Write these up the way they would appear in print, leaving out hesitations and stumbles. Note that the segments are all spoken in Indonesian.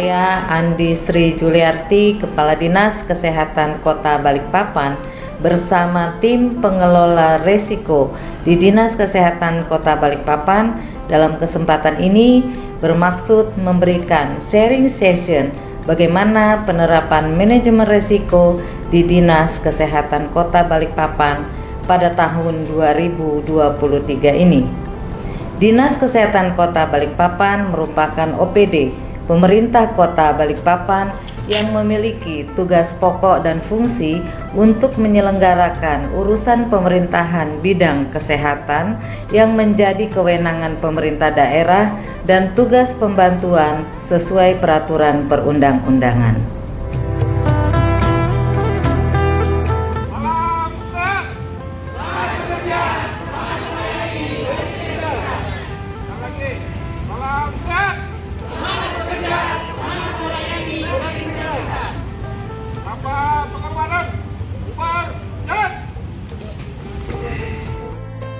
Saya Andi Sri Juliarti, Kepala Dinas Kesehatan Kota Balikpapan, bersama tim pengelola resiko di Dinas Kesehatan Kota Balikpapan dalam kesempatan ini bermaksud memberikan sharing session bagaimana penerapan manajemen resiko di Dinas Kesehatan Kota Balikpapan pada tahun 2023 ini. Dinas Kesehatan Kota Balikpapan merupakan OPD pemerintah Kota Balikpapan yang memiliki tugas pokok dan fungsi untuk menyelenggarakan urusan pemerintahan bidang kesehatan yang menjadi kewenangan pemerintah daerah dan tugas pembantuan sesuai peraturan perundang-undangan.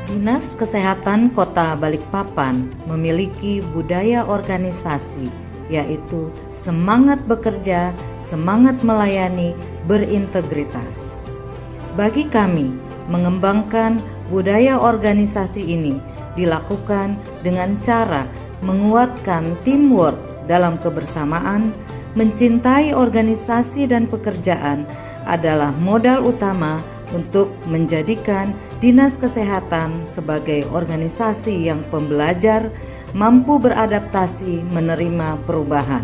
Dinas Kesehatan Kota Balikpapan memiliki budaya organisasi, yaitu semangat bekerja, semangat melayani, berintegritas. Bagi kami, mengembangkan budaya organisasi ini dilakukan dengan cara menguatkan teamwork dalam kebersamaan. Mencintai organisasi dan pekerjaan adalah modal utama untuk menjadikan Dinas Kesehatan sebagai organisasi yang pembelajar, mampu beradaptasi menerima perubahan,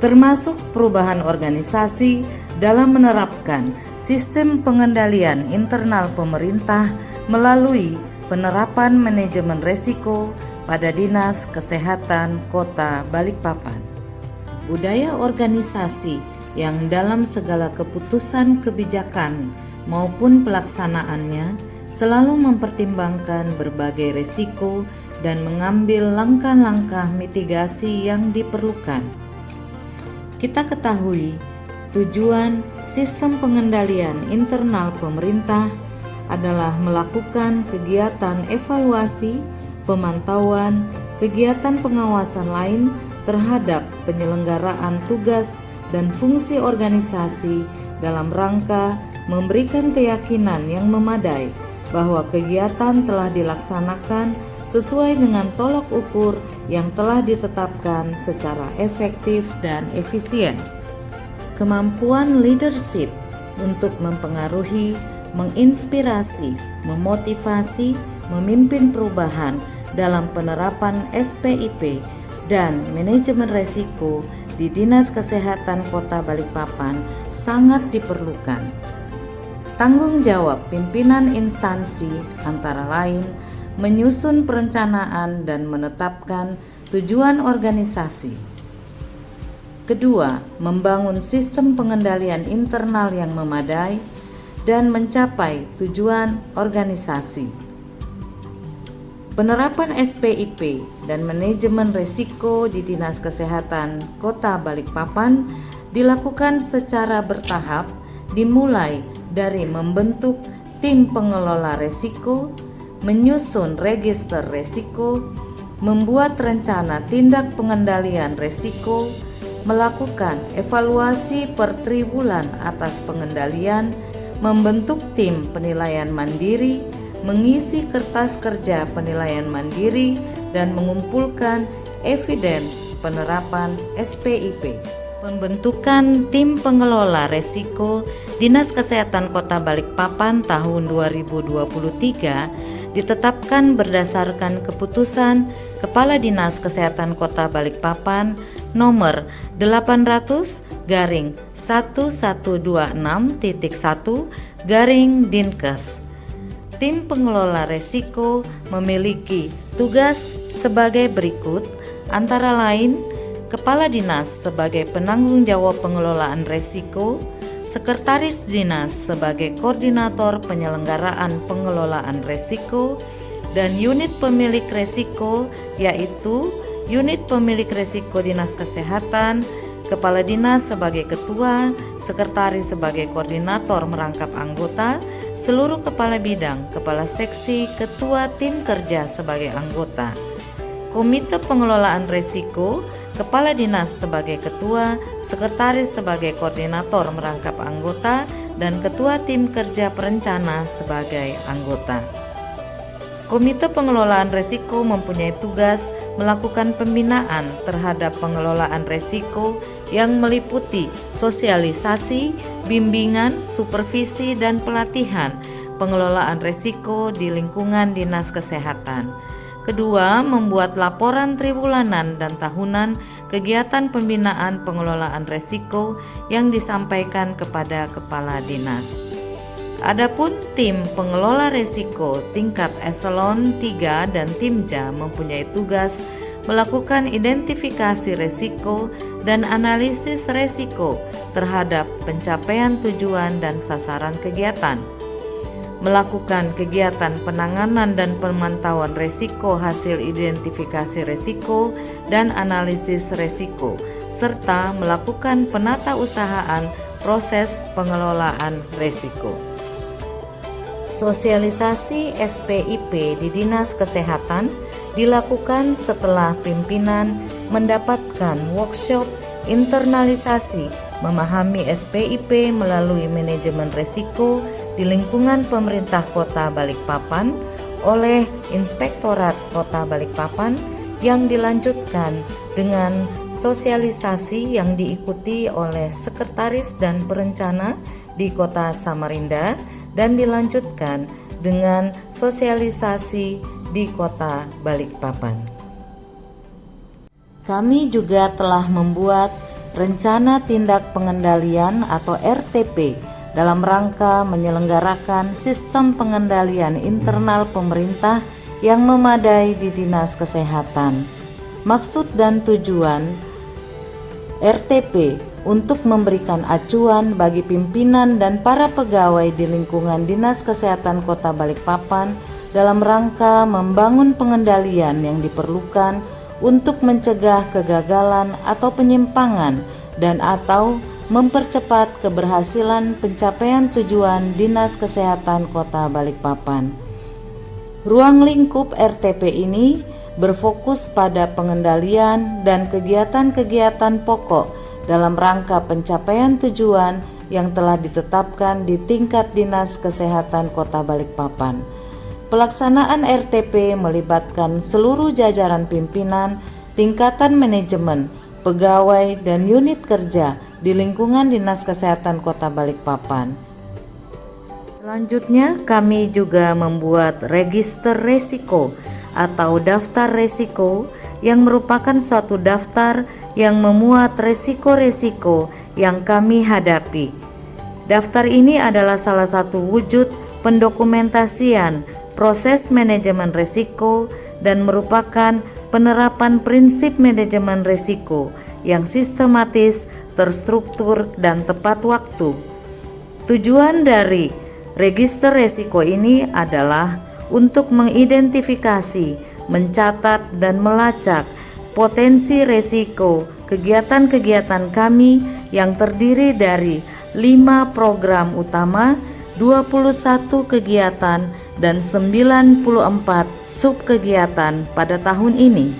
termasuk perubahan organisasi dalam menerapkan sistem pengendalian internal pemerintah melalui penerapan manajemen risiko pada Dinas Kesehatan Kota Balikpapan. Budaya organisasi yang dalam segala keputusan kebijakan maupun pelaksanaannya selalu mempertimbangkan berbagai risiko dan mengambil langkah-langkah mitigasi yang diperlukan. Kita ketahui tujuan sistem pengendalian internal pemerintah adalah melakukan kegiatan evaluasi, pemantauan, kegiatan pengawasan lain terhadap penyelenggaraan tugas dan fungsi organisasi dalam rangka memberikan keyakinan yang memadai bahwa kegiatan telah dilaksanakan sesuai dengan tolak ukur yang telah ditetapkan secara efektif dan efisien. Kemampuan leadership untuk mempengaruhi, menginspirasi, memotivasi, memimpin perubahan dalam penerapan SPIP dan manajemen risiko di Dinas Kesehatan Kota Balikpapan sangat diperlukan. Tanggung jawab pimpinan instansi antara lain menyusun perencanaan dan menetapkan tujuan organisasi. Kedua, membangun sistem pengendalian internal yang memadai dan mencapai tujuan organisasi. Penerapan SPIP dan manajemen risiko di Dinas Kesehatan Kota Balikpapan dilakukan secara bertahap, dimulai dari membentuk tim pengelola risiko, menyusun register risiko, membuat rencana tindak pengendalian risiko, melakukan evaluasi per triwulan atas pengendalian, membentuk tim penilaian mandiri, mengisi kertas kerja penilaian mandiri, dan mengumpulkan evidence penerapan SPIP. Pembentukan tim pengelola risiko Dinas Kesehatan Kota Balikpapan tahun 2023 ditetapkan berdasarkan keputusan Kepala Dinas Kesehatan Kota Balikpapan nomor 800/1126.1/Dinkes. Tim pengelola risiko memiliki tugas sebagai berikut, antara lain Kepala Dinas sebagai penanggung jawab pengelolaan risiko, Sekretaris Dinas sebagai koordinator penyelenggaraan pengelolaan risiko, dan unit pemilik risiko yaitu unit pemilik risiko Dinas Kesehatan, Kepala Dinas sebagai ketua, Sekretaris sebagai koordinator merangkap anggota, seluruh kepala bidang, kepala seksi, ketua tim kerja sebagai anggota. Komite pengelolaan risiko Kepala Dinas sebagai ketua, sekretaris sebagai koordinator merangkap anggota, dan ketua tim kerja perencana sebagai anggota. Komite Pengelolaan Risiko mempunyai tugas melakukan pembinaan terhadap pengelolaan risiko yang meliputi sosialisasi, bimbingan, supervisi, dan pelatihan pengelolaan risiko di lingkungan Dinas Kesehatan. Kedua, membuat laporan triwulan dan tahunan kegiatan pembinaan pengelolaan risiko yang disampaikan kepada kepala dinas. Adapun tim pengelola risiko tingkat eselon 3 dan timja mempunyai tugas melakukan identifikasi risiko dan analisis risiko terhadap pencapaian tujuan dan sasaran kegiatan, melakukan kegiatan penanganan dan pemantauan risiko hasil identifikasi risiko dan analisis risiko, serta melakukan penatausahaan proses pengelolaan risiko. Sosialisasi SPIP di Dinas Kesehatan dilakukan setelah pimpinan mendapatkan workshop internalisasi memahami SPIP melalui manajemen risiko di lingkungan pemerintah Kota Balikpapan oleh Inspektorat Kota Balikpapan yang dilanjutkan dengan sosialisasi yang diikuti oleh Sekretaris dan Perencana di Kota Samarinda dan dilanjutkan dengan sosialisasi di Kota Balikpapan. Kami juga telah membuat Rencana Tindak Pengendalian atau RTP dalam rangka menyelenggarakan sistem pengendalian internal pemerintah yang memadai di Dinas Kesehatan. Maksud dan tujuan RTP untuk memberikan acuan bagi pimpinan dan para pegawai di lingkungan Dinas Kesehatan Kota Balikpapan dalam rangka membangun pengendalian yang diperlukan untuk mencegah kegagalan atau penyimpangan dan atau mempercepat keberhasilan pencapaian tujuan Dinas Kesehatan Kota Balikpapan. Ruang lingkup RTP ini berfokus pada pengendalian dan kegiatan-kegiatan pokok dalam rangka pencapaian tujuan yang telah ditetapkan di tingkat Dinas Kesehatan Kota Balikpapan. Pelaksanaan RTP melibatkan seluruh jajaran pimpinan, tingkatan manajemen, pegawai, dan unit kerja di lingkungan Dinas Kesehatan Kota Balikpapan. Selanjutnya, kami juga membuat register resiko atau daftar resiko yang merupakan suatu daftar yang memuat resiko-resiko yang kami hadapi. Daftar ini adalah salah satu wujud pendokumentasian proses manajemen risiko dan merupakan penerapan prinsip manajemen risiko yang sistematis, terstruktur, dan tepat waktu. Tujuan dari register risiko ini adalah untuk mengidentifikasi, mencatat, dan melacak potensi risiko kegiatan-kegiatan kami yang terdiri dari 5 program utama, 21 kegiatan, dan 94 subkegiatan pada tahun ini.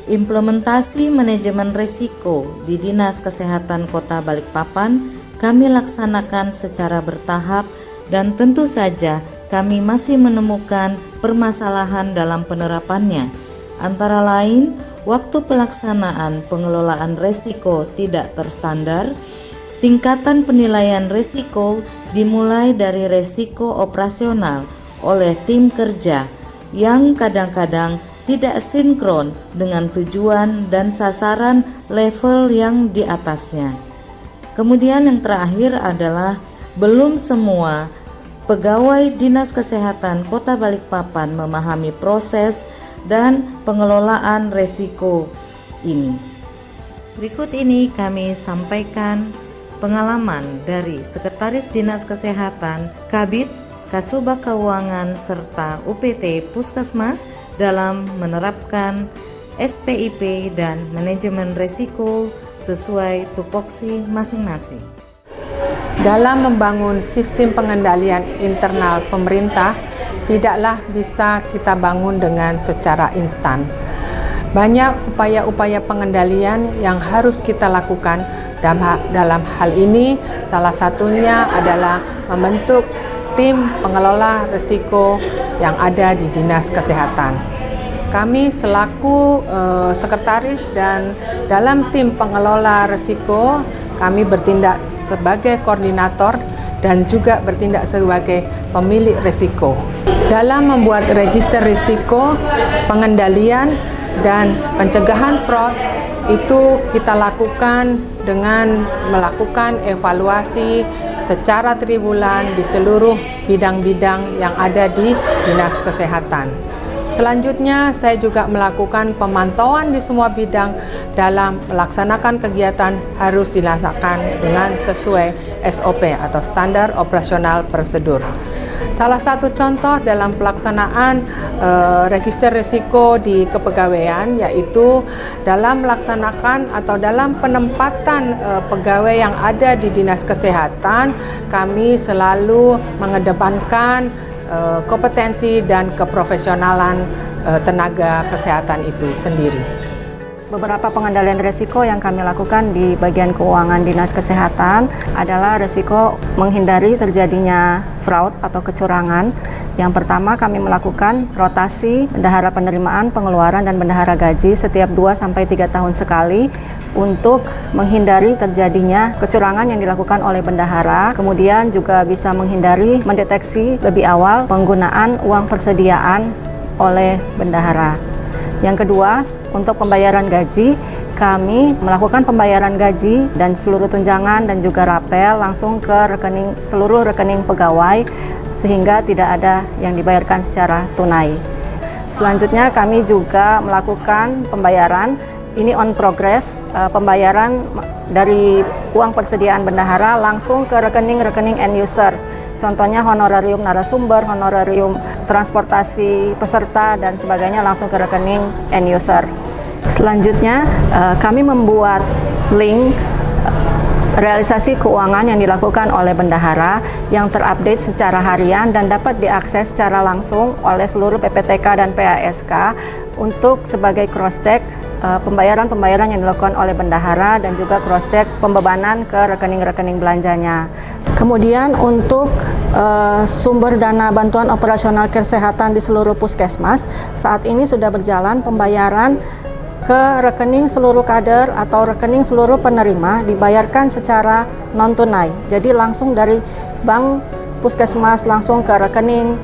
Implementasi manajemen risiko di Dinas Kesehatan Kota Balikpapan kami laksanakan secara bertahap dan tentu saja kami masih menemukan permasalahan dalam penerapannya. Antara lain, waktu pelaksanaan pengelolaan risiko tidak terstandar, tingkatan penilaian risiko dimulai dari risiko operasional oleh tim kerja yang kadang-kadang tidak sinkron dengan tujuan dan sasaran level yang di atasnya. Kemudian yang terakhir adalah belum semua pegawai Dinas Kesehatan Kota Balikpapan memahami proses dan pengelolaan risiko ini. Berikut ini kami sampaikan pengalaman dari Sekretaris Dinas Kesehatan, Kabid, Kasubag Keuangan, serta UPT Puskesmas dalam menerapkan SPIP dan manajemen risiko sesuai tupoksi masing-masing. Dalam membangun sistem pengendalian internal pemerintah, tidaklah bisa kita bangun dengan secara instan. Banyak upaya-upaya pengendalian yang harus kita lakukan. Dalam hal ini, salah satunya adalah membentuk tim pengelola risiko yang ada di Dinas Kesehatan. Kami selaku sekretaris dan dalam tim pengelola risiko, kami bertindak sebagai koordinator dan juga bertindak sebagai pemilik risiko. Dalam membuat register risiko, pengendalian dan pencegahan fraud itu kita lakukan dengan melakukan evaluasi secara triwulan di seluruh bidang-bidang yang ada di Dinas Kesehatan. Selanjutnya, saya juga melakukan pemantauan di semua bidang dalam melaksanakan kegiatan harus dilaksanakan dengan sesuai SOP atau Standar Operasional Prosedur. Salah satu contoh dalam pelaksanaan register risiko di kepegawaian yaitu dalam melaksanakan atau dalam penempatan pegawai yang ada di Dinas Kesehatan, kami selalu mengedepankan kompetensi dan keprofesionalan tenaga kesehatan itu sendiri. Beberapa pengendalian risiko yang kami lakukan di bagian keuangan Dinas Kesehatan adalah risiko menghindari terjadinya fraud atau kecurangan. Yang pertama, kami melakukan rotasi bendahara penerimaan, pengeluaran, dan bendahara gaji setiap 2-3 tahun sekali untuk menghindari terjadinya kecurangan yang dilakukan oleh bendahara. Kemudian juga bisa menghindari mendeteksi lebih awal penggunaan uang persediaan oleh bendahara. Yang kedua, untuk pembayaran gaji, kami melakukan pembayaran gaji dan seluruh tunjangan dan juga rapel langsung ke seluruh rekening pegawai sehingga tidak ada yang dibayarkan secara tunai. Selanjutnya kami juga melakukan pembayaran ini on progress, pembayaran dari uang persediaan bendahara langsung ke rekening-rekening end user. Contohnya honorarium narasumber, honorarium transportasi peserta dan sebagainya langsung ke rekening end user. Selanjutnya, kami membuat link realisasi keuangan yang dilakukan oleh bendahara yang terupdate secara harian dan dapat diakses secara langsung oleh seluruh PPTK dan PASK untuk sebagai cross-check pembayaran-pembayaran yang dilakukan oleh bendahara dan juga cross-check pembebanan ke rekening-rekening belanjanya. Kemudian untuk sumber dana bantuan operasional kesehatan di seluruh puskesmas, saat ini sudah berjalan pembayaran ke rekening seluruh kader atau rekening seluruh penerima dibayarkan secara non-tunai. Jadi langsung dari bank puskesmas langsung ke rekening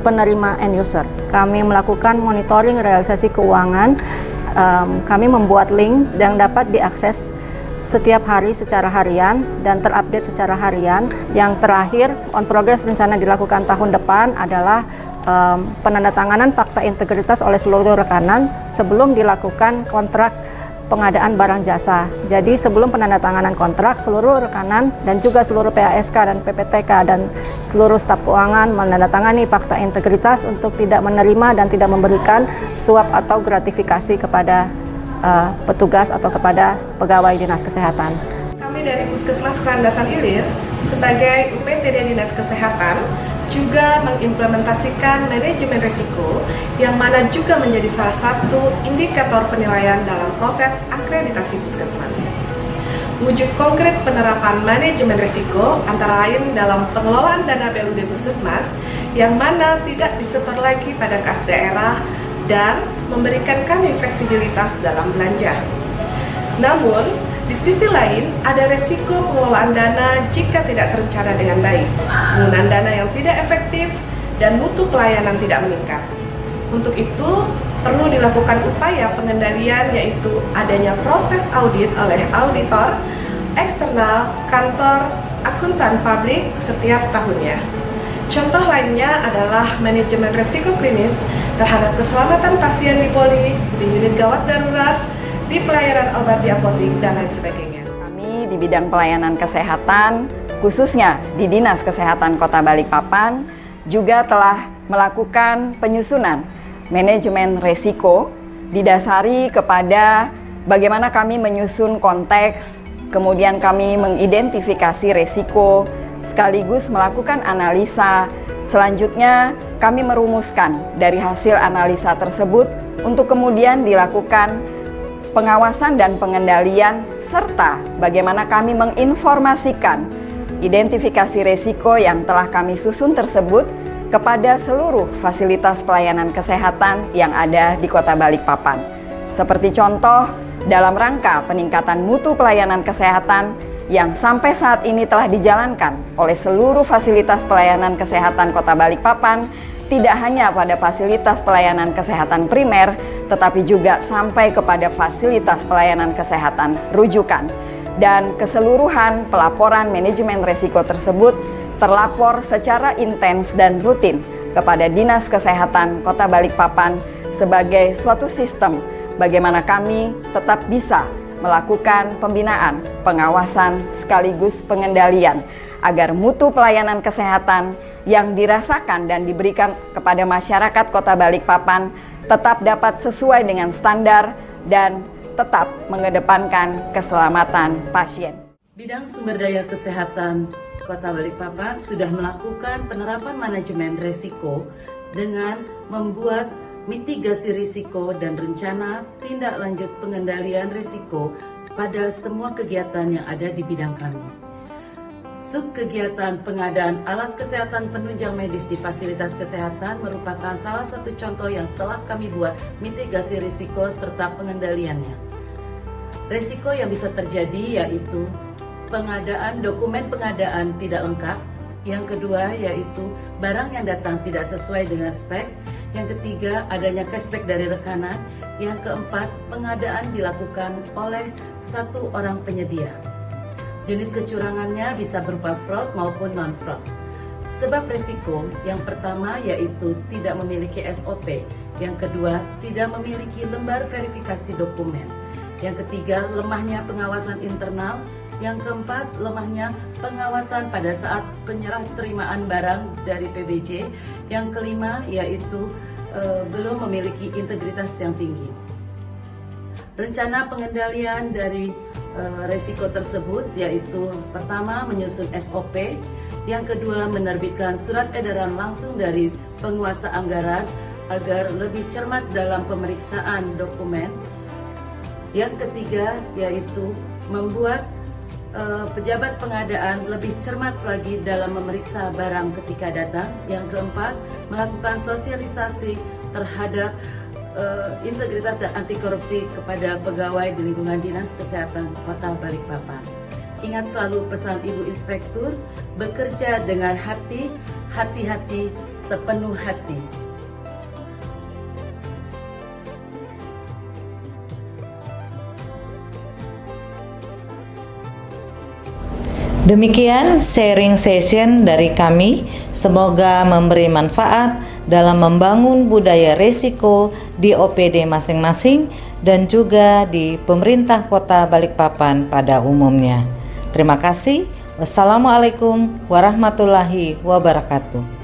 penerima end user. Kami melakukan monitoring realisasi keuangan. Kami membuat link yang dapat diakses setiap hari secara harian dan terupdate secara harian. Yang terakhir, on progress rencana dilakukan tahun depan adalah penandatanganan fakta integritas oleh seluruh rekanan sebelum dilakukan kontrak pengadaan barang jasa. Jadi sebelum penandatanganan kontrak, seluruh rekanan dan juga seluruh PASK dan PPTK dan seluruh staf keuangan menandatangani fakta integritas untuk tidak menerima dan tidak memberikan suap atau gratifikasi kepada petugas atau kepada pegawai Dinas Kesehatan. Kami dari Puskesmas Kelandasan Ilir sebagai UPTD Dinas Kesehatan juga mengimplementasikan manajemen risiko yang mana juga menjadi salah satu indikator penilaian dalam proses akreditasi puskesmas. Wujud konkret penerapan manajemen risiko antara lain dalam pengelolaan dana BLUD puskesmas yang mana tidak disetor lagi pada kas daerah dan memberikan kami fleksibilitas dalam belanja. Namun, di sisi lain, ada resiko pengelolaan dana jika tidak terencana dengan baik, penggunaan dana yang tidak efektif, dan mutu pelayanan tidak meningkat. Untuk itu, perlu dilakukan upaya pengendalian yaitu adanya proses audit oleh auditor, eksternal, kantor, akuntan publik setiap tahunnya. Contoh lainnya adalah manajemen risiko klinis terhadap keselamatan pasien di poli, di unit gawat darurat, di pelayanan obat di apotik, dan lain sebagainya. Kami di bidang pelayanan kesehatan, khususnya di Dinas Kesehatan Kota Balikpapan, juga telah melakukan penyusunan manajemen risiko didasari kepada bagaimana kami menyusun konteks, kemudian kami mengidentifikasi risiko, sekaligus melakukan analisa Selanjutnya, kami merumuskan dari hasil analisa tersebut untuk kemudian dilakukan pengawasan dan pengendalian, serta bagaimana kami menginformasikan identifikasi risiko yang telah kami susun tersebut kepada seluruh fasilitas pelayanan kesehatan yang ada di Kota Balikpapan. Seperti contoh, dalam rangka peningkatan mutu pelayanan kesehatan yang sampai saat ini telah dijalankan oleh seluruh fasilitas pelayanan kesehatan Kota Balikpapan, tidak hanya pada fasilitas pelayanan kesehatan primer, tetapi juga sampai kepada fasilitas pelayanan kesehatan rujukan. Dan keseluruhan pelaporan manajemen risiko tersebut terlapor secara intens dan rutin kepada Dinas Kesehatan Kota Balikpapan sebagai suatu sistem bagaimana kami tetap bisa melakukan pembinaan, pengawasan, sekaligus pengendalian agar mutu pelayanan kesehatan yang dirasakan dan diberikan kepada masyarakat Kota Balikpapan tetap dapat sesuai dengan standar dan tetap mengedepankan keselamatan pasien. Bidang Sumber Daya Kesehatan Kota Balikpapan sudah melakukan penerapan manajemen risiko dengan membuat mitigasi risiko dan rencana tindak lanjut pengendalian risiko pada semua kegiatan yang ada di bidang kami. Subkegiatan pengadaan alat kesehatan penunjang medis di fasilitas kesehatan merupakan salah satu contoh yang telah kami buat mitigasi risiko serta pengendaliannya. Risiko yang bisa terjadi yaitu pengadaan dokumen pengadaan tidak lengkap, yang kedua yaitu barang yang datang tidak sesuai dengan spek, yang ketiga adanya cashback dari rekanan, yang keempat pengadaan dilakukan oleh satu orang penyedia. Jenis kecurangannya bisa berupa fraud maupun non-fraud. Sebab risiko yang pertama yaitu tidak memiliki SOP, yang kedua tidak memiliki lembar verifikasi dokumen, yang ketiga lemahnya pengawasan internal, yang keempat lemahnya pengawasan pada saat penyerah terimaan barang dari PBJ, yang kelima yaitu belum memiliki integritas yang tinggi. Rencana pengendalian dari risiko tersebut yaitu pertama menyusun SOP, yang kedua menerbitkan surat edaran langsung dari penguasa anggaran agar lebih cermat dalam pemeriksaan dokumen, yang ketiga yaitu membuat pejabat pengadaan lebih cermat lagi dalam memeriksa barang ketika datang. Yang keempat, melakukan sosialisasi terhadap integritas dan anti korupsi kepada pegawai di lingkungan Dinas Kesehatan Kota Balikpapan. Ingat selalu pesan Ibu Inspektur, bekerja dengan hati, hati-hati, sepenuh hati. Demikian sharing session dari kami, semoga memberi manfaat dalam membangun budaya risiko di OPD masing-masing dan juga di pemerintah Kota Balikpapan pada umumnya. Terima kasih. Wassalamualaikum warahmatullahi wabarakatuh.